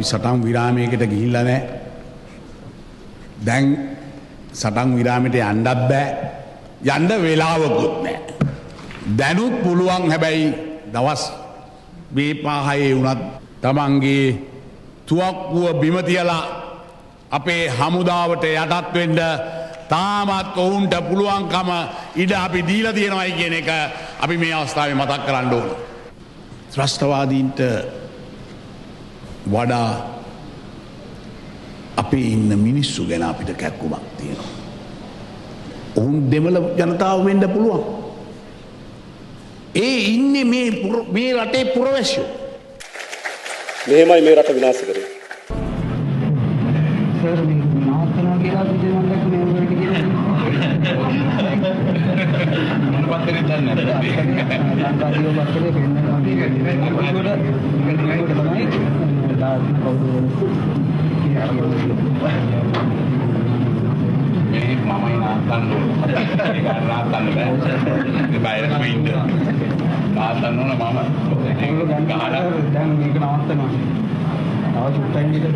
සටන් විරාමයකට ගිහිල්ලා නැහැ. දැන් සටන් විරාමයට යන්නත් බෑ. යන්න වෙලාවකුත් නැහැ. දැනුත් පුළුවන් හැබැයි දවස් 2-5 වුණත් තමන්ගේ තුවක්කුව බිම තියලා අපේ හමුදාවට යටත් වෙන්න තාමත් ඔවුන්ට පුළුවන්කම ඉඩ අපි දීලා තියෙනවායි කියන එක අපි මේ අවස්ථාවේ මතක් කරන්න ඕන. ත්‍රස්තවාදීන්ට වඩා අපේ ඉන්න මිනිස්සු ගැන අපිට කැක්කුමක් තියෙනවා. ඔවුන් දෙමළ ජනතාව වෙන්න පුළුවන්. ඒ ඉන්නේ මේ රටේ පුරවැසියෝ. මෙහෙමයි මේ රට විනාශ කරේ. සර් මේ නාස්තනවා කියලා විදිහ මම දැක්කේ මේ වලට කියලා. මොන පත්තරේ දන්නේ නැහැ. ලංකාවේ පත්තරේ පෙන්නනවා කියන්නේ ඒකට තමයි දාන කවුරු මේ මමයි නාස්තන්න ඕන. ඒක නාස්තන්න බෑ. ඒ බයිරම ඉන්න. නාස්තන්න ඕන මම. ඒක ගහලා දැන් මේක නවත්තනවා.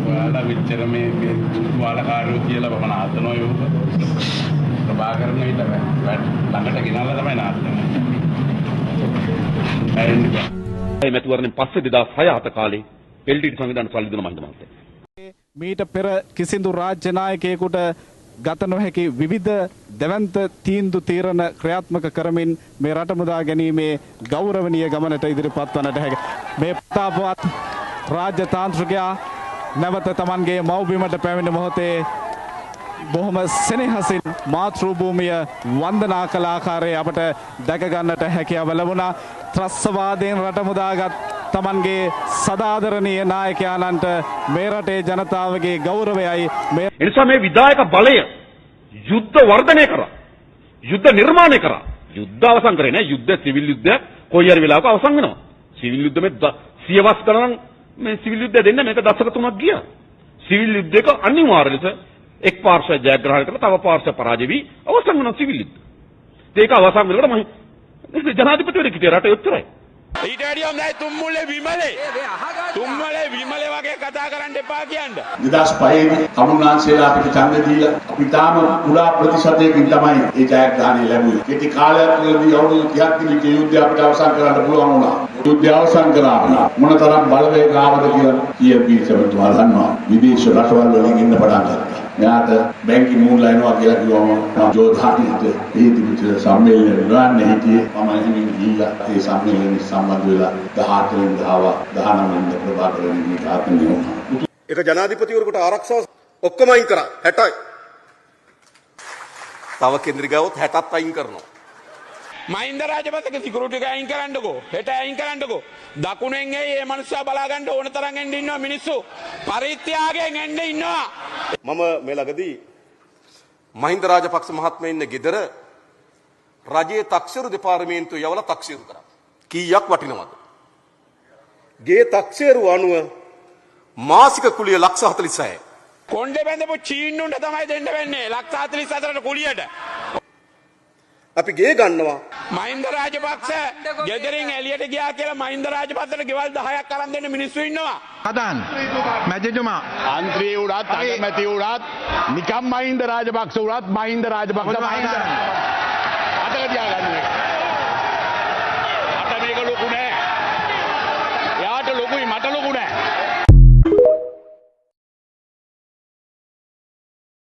ඔයාලා විතර මේ වාලකාරයෝ කියලා මම නාස්තනවා යෝග ප්‍රභාකරන විතර ළඟට ගෙනල්ලා තමයි නාස්තන්නේ. ඒ මෙතුවරෙන් පස්සේ 2006 කාලේ එල්ඩීටි සංවිධාන සල්ලි දුන මහින්ද මහත්තයා. මීට පෙර කිසිදු රාජ්‍ය නායකයෙකුට ගත නොහැකි විවිධ දැවැන්ත තීන්දුව තීරණ ක්‍රියාත්මක කරමින් මේ රට මුදා ගැනීමේ ගෞරවනීය ගමනට ඉදිරිපත් වන්නට හැක. මේ ප්‍රතාපවත් රාජ්‍ය තාන්ත්‍රිකයා නැවත තමන්ගේ මව්බිමට පැමිණ මොහොතේ බොහොම සෙනෙහසින් මාතෘ භූමිය වන්දනා කළ ආකාරය අපට දැක ගන්නට හැකියාව ලැබුණා. ත්‍රස්තවාදයෙන් රට මුදාගත් තමන්ගේ සදාදරණීය නායකයාණන්ට මේ රටේ ජනතාවගේ ගෞරවයයි මේ එනිසා මේ විධායක බලය යුද්ධ වර්ධනය කරා. යුද්ධ නිර්මාණය කරා. යුද්ධ අවසන් කරේ නෑ. යුද්ධ සිවිල් යුද්ධ කොයි හරි වෙලාවක අවසන් වෙනවා. සිවිල් යුද්ධ මේ සියවස් ගණන් මේ සිවිල් යුද්ධය දෙන්න මේක දශක 3ක් ගියා. සිවිල් යුද්ධයක අනිවාර්ය ලෙස එක් පාර්ශ්වයක් ජයග්‍රහණය කරලා තව පාර්ශ්වයක් පරාජය වී අවසන් වෙන සිවිල් යුද්ධ. ඒක අවසන් වෙනකොට මම ජනාධිපතිවරයෙක් හිටිය රටේ උත්තරයි. ඊට වැඩිය හොඳයි තුම්මුල්ලේ විමලේ වගේ කතා කරන්න එපා කියන්න. 2005 තමුන්නාන්සේලා අපිට ඡන්දය දීලා අපි තාම පුරා ප්‍රතිශතයකින් තමයි ඒ ජයග්‍රහණය ලැබුවේ. කෙටි කාලයක් තුළදී අවුරුදු 30ක් තිබිච්ච යුද්ධය අපිට අවසන් කරන්න පුළුවන් වුණා. යුද්ධය අවසන් කරා මොනතරම් බලවේග ආවද කියලා කියපී සමතුමා දන්නවා. විදේශ රටවල් වලින් ඉන්න පටන් ගත්තා. මෙයාට බැංකි මූල්ලා එනවා කියලා කිව්වම ජෝධානිට ඒ තිබිච්ච සම්මේලනය ගන්න හිටියේ මම එහෙමින් ගිහිල්ලා ඒ සම්මේලනයේ සම්බන්ධ වෙලා 18 වෙනිදා 19 වෙනිදා ප්‍රභාකරන් මේ ආත්මය වුණා. ඒක ජනාධිපතිවරයෙකුට ආරක්ෂාව ඔක්කොම අයින් කරා 60යි. තව කේන්ද්‍රිකවොත් 60ත් අයින් කරනවා. මහින්ද රාජපක්ෂගේ සිකියුරිටි එක අයින් කරන්නකෝ. හෙට අයින් කරන්නකෝ. දකුණෙන් මේ මනුස්සයා බලා ගන්න ඕන තරම් එන්න ඉන්නවා මිනිස්සු. පරිත්‍යාගයෙන් එන්න ඉන්නවා. මම මේ ළඟදී මහින්ද රාජපක්ෂ මහත්මයා ඉන්න ගෙදර රජයේ තක්සේරු දෙපාර්තමේන්තුව යවලා තක්සේරු කරා. කීයක් වටිනවද? ගේ තක්සේරු අනුව මාසික කුලිය ලක්ෂ 46යි. කොණ්ඩේ බැඳපු චීන්නුන්ට තමයි දෙන්න වෙන්නේ. ලක්ෂ 44ට කුලියට. අපි ගේ ගන්නවා. මහින්ද රාජපක්ෂ ගෙදරින් එළියට ගියා කියලා මහින්ද රාජපක්ෂට ගෙවල් 10ක් අරන් දෙන්න මිනිස්සු ඉන්නවා. හදන් මැජිතුමා අන්ත්‍රී උඩත් අගමැති උඩත් නිකම් මහින්ද රාජපක්ෂ උඩත් මහින්ද රාජපක්ෂ මහින්ද අතට තියාගන්න එක.